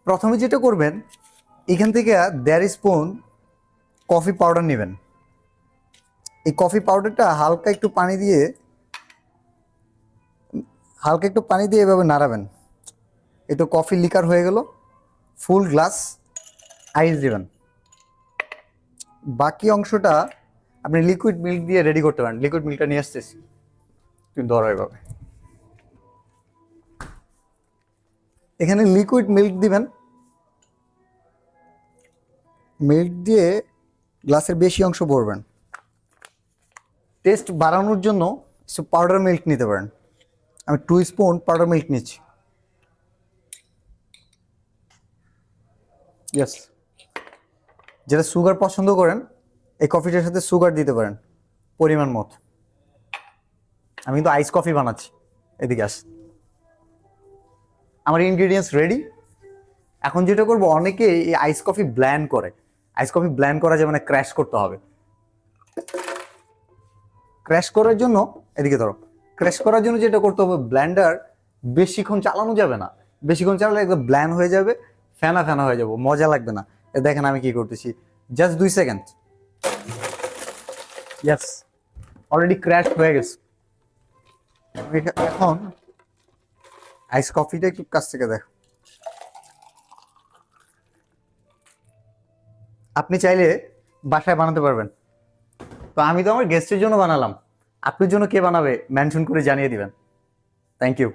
প্রথমে যেটা করবেন, এখান থেকে 1.5 স্পুন কফি পাউডার নেবেন। এই কফি পাউডারটা হালকা একটু পানি দিয়ে এভাবে নাড়াবেন। এটা কফি লিকার হয়ে গেল। ফুল গ্লাস আইস দিবেন। বাকি অংশটা আপনি লিকুইড মিল্ক দিয়ে রেডি করতে পারেন। লিকুইড মিল্কটা নিয়ে আসতেছি, তুমি ধরো এভাবে। এখানে লিকুইড মিল্ক দিবেন। মিল্ক দিয়ে গ্লাসের বেশি অংশ ভরবেন। টেস্ট বাড়ানোর জন্য কিছু পাউডার মিল্ক নিতে পারেন। আমি 2 স্পুন পাউডার মিল্ক নিচ্ছি। ইয়েস, যেটা সুগার পছন্দ করেন এই কফিটার সাথে সুগার দিতে পারেন পরিমাণ মতো। আমি কিন্তু আইস কফি বানাচ্ছি। এদিকে আস। আমার ইনগ্রেডিয়েন্টস রেডি। এখন যেটা করবো, অনেকে এই আইস কফি ব্ল্যান্ড করে। আইস কফি ব্ল্যান্ড করা যাবে না, ক্র্যাশ করতে হবে। ক্র্যাশ করার জন্য এদিকে ধরো, ক্র্যাশ করার জন্য যেটা করতে হবে, ব্ল্যান্ডার বেশিক্ষণ চালানো যাবে না। বেশিক্ষণ চালালে একদম ব্ল্যান্ড হয়ে যাবে, ফেনা ফেনা হয়ে যাবে, মজা লাগবে না। দেখেন আমি কি করতেছি, just 2 second. Yes, already crash হয়ে গেছে। এখন আইস কফিটা একটু কাছ থেকে দেখো। আপনি চাইলে বাসায় বানাতে পারবেন। তো আমি তো আমার গেস্টের জন্য বানালাম, আপনার জন্য কে বানাবে মেনশন করে জানিয়ে দিবেন। Thank you.